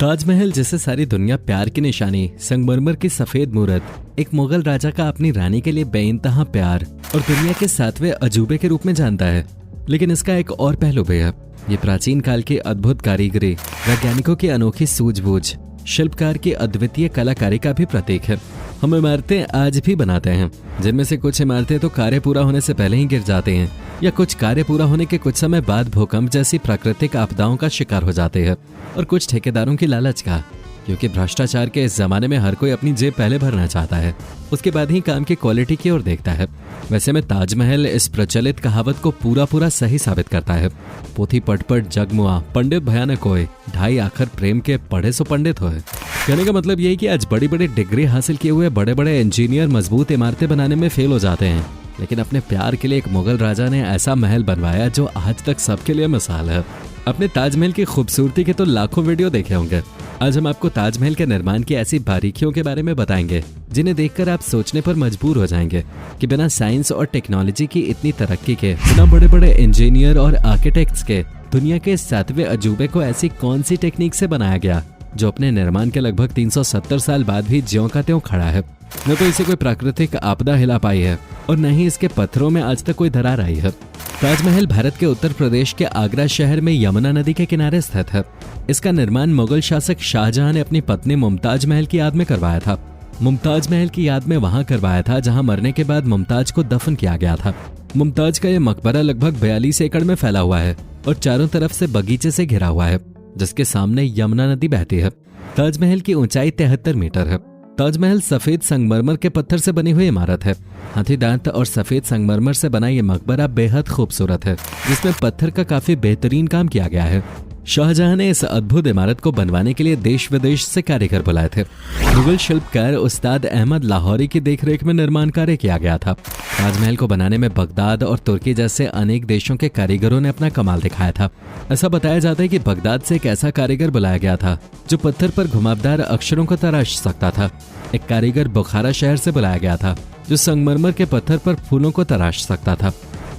ताजमहल जैसे सारी दुनिया प्यार की निशानी संगमरमर की सफेद मूरत एक मुगल राजा का अपनी रानी के लिए बेइंतहा प्यार और दुनिया के 7वें अजूबे के रूप में जानता है। लेकिन इसका एक और पहलू भी है। ये प्राचीन काल की अद्भुत कारीगरी, वैज्ञानिकों की अनोखी सूझबूझ, शिल्पकार की अद्वितीय कलाकारी का भी प्रतीक है। हम इमारतें आज भी बनाते हैं, जिनमें से कुछ इमारतें तो कार्य पूरा होने से पहले ही गिर जाते हैं या कुछ कार्य पूरा होने के कुछ समय बाद भूकंप जैसी प्राकृतिक आपदाओं का शिकार हो जाते हैं, और कुछ ठेकेदारों की लालच का, क्योंकि भ्रष्टाचार के इस जमाने में हर कोई अपनी जेब पहले भरना चाहता है, उसके बाद ही काम की क्वालिटी की ओर देखता है। वैसे में ताजमहल इस प्रचलित कहावत को पूरा सही साबित करता है। पोथी पटपट जगमुआ पंडित भयानक होए, ढाई आखर प्रेम के पढ़े सो पंडित होए। कहने का मतलब यही कि आज बड़ी बड़ी डिग्री हासिल किए हुए बड़े बड़े इंजीनियर मजबूत इमारतें बनाने में फेल हो जाते हैं, लेकिन अपने प्यार के लिए एक मुगल राजा ने ऐसा महल बनवाया जो आज तक सबके लिए मिसाल है। अपने ताजमहल की खूबसूरती के तो लाखों वीडियो देखे होंगे। आज हम आपको ताजमहल के निर्माण की ऐसी बारीकियों के बारे में बताएंगे जिन्हें देखकर आप सोचने पर मजबूर हो जाएंगे कि बिना साइंस और टेक्नोलॉजी की इतनी तरक्की के, बिना बड़े बड़े इंजीनियर और आर्किटेक्ट्स के दुनिया के 7वें अजूबे को ऐसी कौन सी टेक्निक से बनाया गया जो अपने निर्माण के लगभग 370 साल बाद भी ज्यों का त्यों खड़ा है। न तो इसे कोई प्राकृतिक आपदा हिला पाई है और न ही इसके पत्थरों में आज तक कोई दरार आई है। ताजमहल भारत के उत्तर प्रदेश के आगरा शहर में यमुना नदी के किनारे स्थित है। इसका निर्माण मुगल शासक शाहजहां ने अपनी पत्नी मुमताज महल की याद में करवाया था। मुमताज महल की याद में वहां करवाया था जहां मरने के बाद मुमताज को दफन किया गया था। मुमताज का यह मकबरा लगभग 42 एकड़ में फैला हुआ है और चारों तरफ से बगीचे से घिरा हुआ है, जिसके सामने यमुना नदी बहती है। ताजमहल की ऊंचाई 73 मीटर है। ताजमहल सफेद संगमरमर के पत्थर से बनी हुई इमारत है। हाथी दांत और सफेद संगमरमर से बना ये मकबरा बेहद खूबसूरत है, जिसमें पत्थर का काफी बेहतरीन काम किया गया है। शाहजहां ने इस अद्भुत इमारत को बनवाने के लिए देश विदेश से कारीगर बुलाए थे। मुगल शिल्पकार उस्ताद अहमद लाहौरी की देखरेख में निर्माण कार्य किया गया था। ताजमहल को बनाने में बगदाद और तुर्की जैसे अनेक देशों के कारीगरों ने अपना कमाल दिखाया था। ऐसा बताया जाता है कि बगदाद से एक ऐसा कारीगर बुलाया गया था जो पत्थर पर घुमावदार अक्षरों को तराश सकता था। एक कारीगर बुखारा शहर से बुलाया गया था जो संगमरमर के पत्थर पर फूलों को तराश सकता था।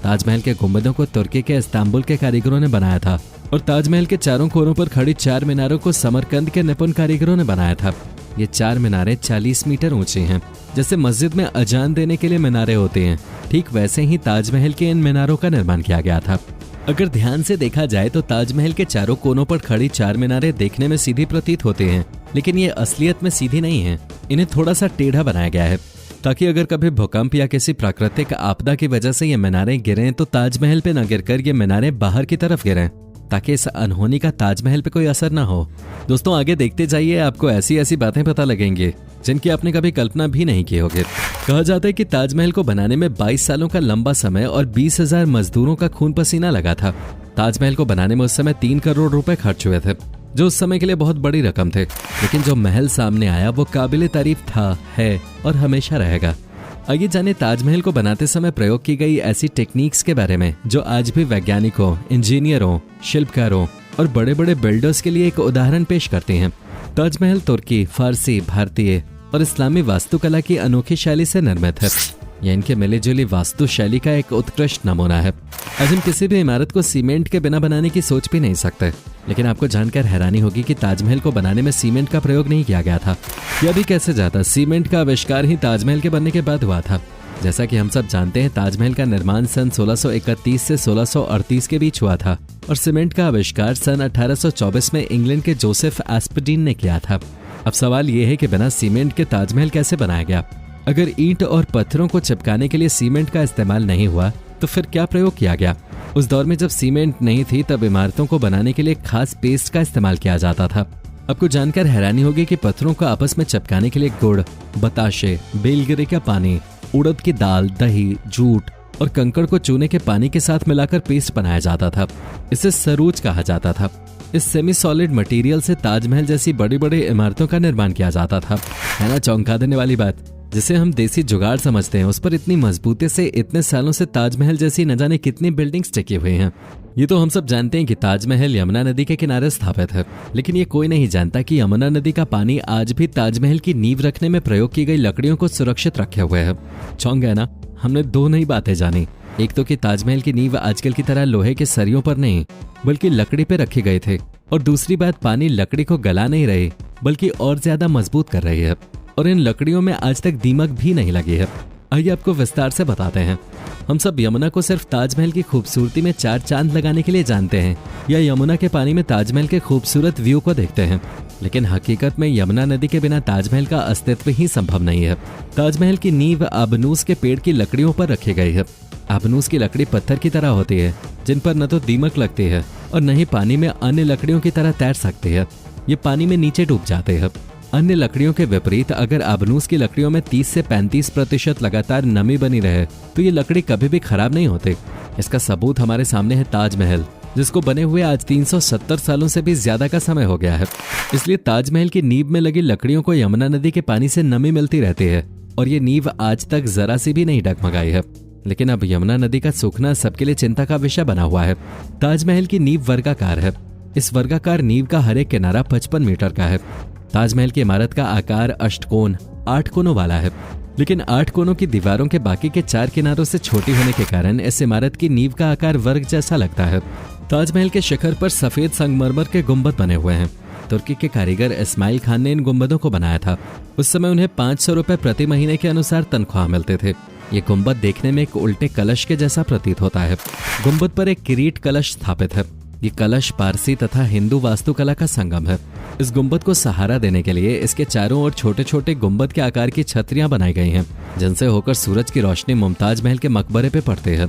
ताजमहल के गुंबदों को तुर्की के इस्तांबुल के कारीगरों ने बनाया था और ताजमहल के चारों कोनों पर खड़ी 4 मीनारों को समरकंद के निपुण कारीगरों ने बनाया था। ये 4 मीनारें 40 मीटर ऊंची हैं। जैसे मस्जिद में अजान देने के लिए मीनारे होते हैं, ठीक वैसे ही ताजमहल के इन मीनारों का निर्माण किया गया था। अगर ध्यान से देखा जाए तो ताजमहल के चारों कोनों पर खड़ी 4 मीनारें देखने में सीधी प्रतीत होते हैं, लेकिन ये असलियत में सीधी नहीं है। इन्हें थोड़ा सा टेढ़ा बनाया गया है ताकि अगर कभी भूकंप या किसी प्राकृतिक आपदा की वजह से ये मीनारें गिरें तो ताजमहल पे न गिरकर ये मीनारें बाहर की तरफ गिरें, ताकि इस अनहोनी का ताजमहल पे कोई असर ना हो। दोस्तों आगे देखते जाइए, आपको ऐसी ऐसी बातें पता लगेंगी जिनकी आपने कभी कल्पना भी नहीं की होगी। कहा जाता है कि ताजमहल को बनाने में 22 सालों का लंबा समय और 20,000 मजदूरों का खून पसीना लगा था। ताजमहल को बनाने में उस समय 3 करोड़ रुपए खर्च हुए थे, जो उस समय के लिए बहुत बड़ी रकम थे। लेकिन जो महल सामने आया वो काबिले तारीफ था, है और हमेशा रहेगा। आइए जाने ताजमहल को बनाते समय प्रयोग की गई ऐसी टेक्निक्स के बारे में जो आज भी वैज्ञानिकों, इंजीनियरों, शिल्पकारों और बड़े बड़े बिल्डर्स के लिए एक उदाहरण पेश करती हैं। ताजमहल तुर्की, फारसी, भारतीय और इस्लामी वास्तुकला की अनोखी शैली से निर्मित है। यह इनके मिलीजुली वास्तु शैली का एक उत्कृष्ट नमूना है। आज हम किसी भी इमारत को सीमेंट के बिना बनाने की सोच भी नहीं सकते, लेकिन आपको जानकर हैरानी होगी कि ताजमहल को बनाने में सीमेंट का प्रयोग नहीं किया गया था। यह भी कैसे जाता, सीमेंट का आविष्कार ही ताजमहल के बनने के बाद हुआ था। जैसा कि हम सब जानते हैं, ताजमहल का निर्माण सन 1631 से 1638 के बीच हुआ था और सीमेंट का आविष्कार सन 1824 में इंग्लैंड के जोसेफ एस्पडीन ने किया था। अब सवाल यह है कि बिना सीमेंट के ताजमहल कैसे बनाया गया? अगर ईंट और पत्थरों को चिपकाने के लिए सीमेंट का इस्तेमाल नहीं हुआ तो फिर क्या प्रयोग किया गया? उस दौर में जब सीमेंट नहीं थी तब इमारतों को बनाने के लिए खास पेस्ट का इस्तेमाल किया जाता था। आपको जानकर हैरानी होगी कि पत्थरों को आपस में चिपकाने के लिए गुड़, बताशे, बेलगिरी का पानी, उड़द की दाल, दही, जूट और कंकड़ को चूने के पानी के साथ मिलाकर पेस्ट बनाया जाता था। इसे सरूज कहा जाता था। इस सेमी सॉलिड मटेरियल से ताजमहल जैसी बड़ी बड़ी इमारतों का निर्माण किया जाता था। है ना चौंका देने वाली बात? जिसे हम देसी जुगाड़ समझते हैं, उस पर इतनी मजबूती से इतने सालों से ताजमहल जैसी न जाने कितनी बिल्डिंग्स टिकी हुई हैं। ये तो हम सब जानते हैं कि ताजमहल यमुना नदी के किनारे स्थापित है, लेकिन ये कोई नहीं जानता कि यमुना नदी का पानी आज भी ताजमहल की नींव रखने में प्रयोग की गई लकड़ियों को सुरक्षित रखे हुए है। चौंक गए ना? हमने 2 नई बातें जानी। एक तो कि ताजमहल की नींव आजकल की तरह लोहे के सरियों पर नहीं बल्कि लकड़ी पे रखे गए थे, और दूसरी बात, पानी लकड़ी को गला नहीं रही बल्कि और ज्यादा मजबूत कर रही है। और इन लकड़ियों में आज तक दीमक भी नहीं लगी है। आइए आपको विस्तार से बताते हैं। हम सब यमुना को सिर्फ ताजमहल की खूबसूरती में 4 चांद लगाने के लिए जानते हैं, या यमुना के पानी में ताजमहल के खूबसूरत व्यू को देखते हैं, लेकिन हकीकत में यमुना नदी के बिना ताजमहल का अस्तित्व ही संभव नहीं है। ताजमहल की नींव आबनूस के पेड़ की लकड़ियों पर रखी गई है। आबनूस की लकड़ी पत्थर की तरह होती है, जिन पर न तो दीमक लगती है और न ही पानी में अन्य लकड़ियों की तरह तैर सकती है। ये पानी में नीचे डूब जाते हैं। अन्य लकड़ियों के विपरीत अगर आबनूस की लकड़ियों में 30 से 35% लगातार नमी बनी रहे तो ये लकड़ी कभी भी खराब नहीं होती। इसका सबूत हमारे सामने है ताजमहल, जिसको बने हुए आज 370 सालों से भी ज्यादा का समय हो गया है। इसलिए ताजमहल की नींव में लगी लकड़ियों को यमुना नदी के पानी से नमी मिलती रहती है और ये नींव आज तक जरा सी भी नहीं डगमगाई है। लेकिन अब यमुना नदी का सूखना सबके लिए चिंता का विषय बना हुआ है। ताजमहल की नींव वर्गाकार है। इस वर्गाकार नींव का हर एक किनारा 55 मीटर का है। ताजमहल की इमारत का आकार अष्टकोण 8 कोनों वाला है, लेकिन 8 कोनों की दीवारों के बाकी के 4 किनारों से छोटी होने के कारण इस इमारत की नींव का आकार वर्ग जैसा लगता है। ताजमहल के शिखर पर सफेद संगमरमर के गुंबद बने हुए हैं। तुर्की के कारीगर इस्माइल खान ने इन गुंबदों को बनाया था। उस समय उन्हें 500 रुपए प्रति महीने के अनुसार तनख्वाह मिलते थे। ये गुंबद देखने में एक उल्टे कलश के जैसा प्रतीत होता है। गुंबद पर एक किरीट कलश स्थापित है। ये कलश पारसी तथा हिंदू वास्तुकला का संगम है। इस गुंबद को सहारा देने के लिए इसके चारों ओर छोटे छोटे गुंबद के आकार की छतरियां बनाई गई हैं, जिनसे होकर सूरज की रोशनी मुमताज महल के मकबरे पे पड़ती है।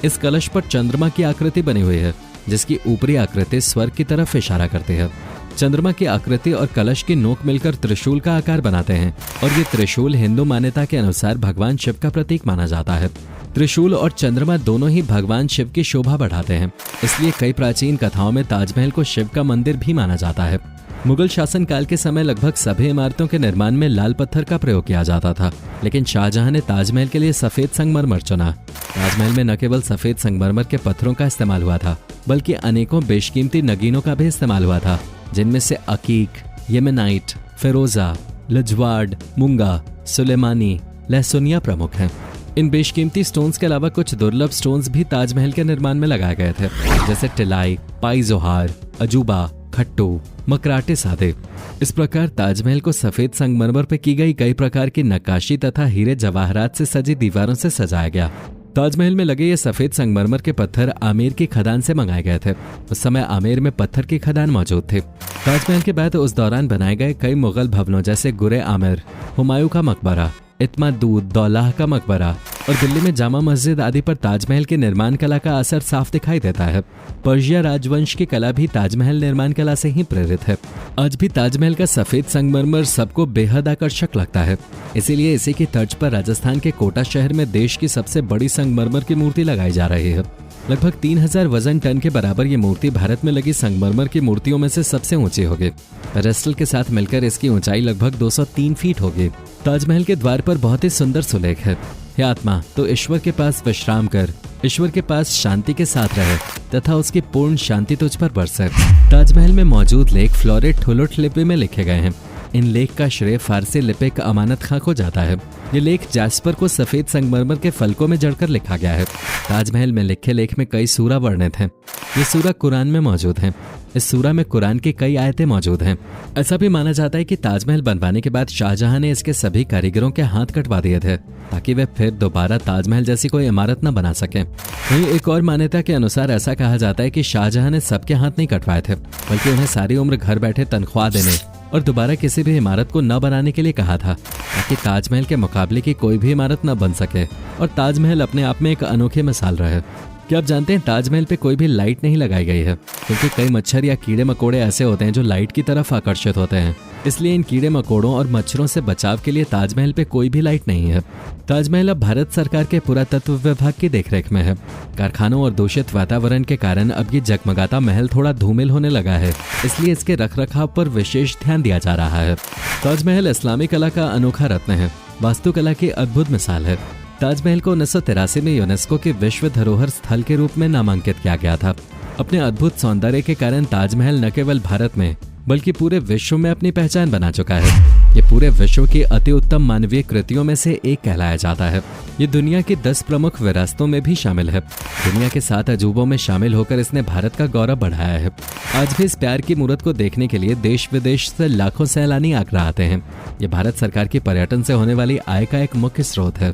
इस कलश पर चंद्रमा की आकृति बनी हुई है, जिसकी ऊपरी आकृति स्वर्ग की तरफ इशारा करती है। चंद्रमा की आकृति और कलश की नोक मिलकर त्रिशूल का आकार बनाते हैं और ये त्रिशूल हिंदू मान्यता के अनुसार भगवान शिव का प्रतीक माना जाता है। त्रिशूल और चंद्रमा दोनों ही भगवान शिव की शोभा बढ़ाते हैं। इसलिए कई प्राचीन कथाओं में ताजमहल को शिव का मंदिर भी माना जाता है। मुगल शासन काल के समय लगभग सभी इमारतों के निर्माण में लाल पत्थर का प्रयोग किया जाता था, लेकिन शाहजहां ने ताजमहल के लिए सफेद संगमरमर चुना। ताजमहल में न केवल सफेद संगमरमर के पत्थरों का इस्तेमाल हुआ था, बल्कि अनेकों बेशकीमती नगीनों का भी इस्तेमाल हुआ था, जिनमें से अकीक, येमेनाइट, फिरोजा, लजवाड़, मूंगा, सुलेमानी, लहसुनिया प्रमुख हैं। इन बेशकीमती स्टोन्स के अलावा कुछ दुर्लभ स्टोन्स भी ताजमहल के निर्माण में लगाए गए थे, जैसे टिलाई, पाई जोहार, अजूबा, खट्टू, मकराटे आदि। इस प्रकार ताजमहल को सफेद संगमरमर पर की गई कई प्रकार की नक्काशी तथा हीरे जवाहरात से सजी दीवारों से सजाया गया। ताजमहल में लगे ये सफेद संगमरमर के पत्थर आमेर की खदान से मंगाए गए थे। उस समय आमेर में पत्थर की खदान मौजूद थे। ताजमहल के बाद उस दौरान बनाए गए कई मुगल भवनों जैसे गुरे आमिर, हुमायूं का मकबरा, इत्मादूद दौलाह का मकबरा और दिल्ली में जामा मस्जिद आदि पर ताजमहल की निर्माण कला का असर साफ दिखाई देता है। पर्शिया राजवंश की कला भी ताजमहल निर्माण कला से ही प्रेरित है। आज भी ताजमहल का सफेद संगमरमर सबको बेहद आकर्षक लगता है। इसीलिए इसी की तर्ज पर राजस्थान के कोटा शहर में देश की सबसे बड़ी संगमरमर की मूर्ति लगाई जा रही है। लगभग 3000 वजन टन के बराबर ये मूर्ति भारत में लगी संगमरमर की मूर्तियों में से सबसे ऊंची होगी। पेडेस्टल के साथ मिलकर इसकी ऊंचाई लगभग 203 फीट होगी। ताजमहल के द्वार पर बहुत ही सुंदर सुलेख है। हे आत्मा, तो ईश्वर के पास विश्राम कर, ईश्वर के पास शांति के साथ रहे तथा उसकी पूर्ण शांति तुझ पर बरसे। ताजमहल में मौजूद लेख फ्लोरेट ठुलुट लिपि में लिखे गए हैं। इन लेख का श्रेय फारसी लिपिक अमानत खां को जाता है। ये लेख जैस्पर को सफेद संगमरमर के फलकों में जड़कर लिखा गया है। ताजमहल में लिखे लेख में कई सूरा वर्णित हैं। ये सूरा कुरान में मौजूद हैं। इस सूरा में कुरान की कई आयतें मौजूद हैं। ऐसा भी माना जाता है कि ताजमहल बनवाने के बाद शाहजहां ने इसके सभी कारीगरों के हाथ कटवा दिए थे, ताकि वे फिर दोबारा ताजमहल जैसी कोई इमारत न बना सके। वहीं एक और मान्यता के अनुसार ऐसा कहा जाता है कि शाहजहां ने सबके हाथ नहीं कटवाए थे, बल्कि उन्हें सारी उम्र घर बैठे तनख्वाह देने और दोबारा किसी भी इमारत को न बनाने के लिए कहा था, ताकि ताजमहल के मुकाबले की कोई भी इमारत न बन सके और ताजमहल अपने आप में एक अनोखी मिसाल रहे। क्या आप जानते हैं ताजमहल पे कोई भी लाइट नहीं लगाई गई है, क्योंकि कई मच्छर या कीड़े मकोड़े ऐसे होते हैं जो लाइट की तरफ आकर्षित होते हैं। इसलिए इन कीड़े मकोड़ों और मच्छरों से बचाव के लिए ताजमहल पे कोई भी लाइट नहीं है। ताजमहल अब भारत सरकार के पुरातत्व विभाग की देखरेख में है। कारखानों और दूषित वातावरण के कारण अब ये जगमगाता महल थोड़ा धूमिल होने लगा है, इसलिए इसके रखरखाव पर विशेष ध्यान दिया जा रहा है। ताजमहल इस्लामी कला का अनोखा रत्न है, वास्तुकला की अद्भुत मिसाल है। ताजमहल को 1983 में यूनेस्को के विश्व धरोहर स्थल के रूप में नामांकित किया गया था। अपने अद्भुत सौंदर्य के कारण ताजमहल न केवल भारत में बल्कि पूरे विश्व में अपनी पहचान बना चुका है। ये पूरे विश्व की अति उत्तम मानवीय कृतियों में से एक कहलाया जाता है। ये दुनिया की 10 प्रमुख विरासतों में भी शामिल है। दुनिया के 7 अजूबों में शामिल होकर इसने भारत का गौरव बढ़ाया है। आज भी इस प्यार की मूरत को देखने के लिए देश विदेश से लाखों सैलानी आगरा आते हैं। ये भारत सरकार की पर्यटन से होने वाली आय का एक मुख्य स्रोत है।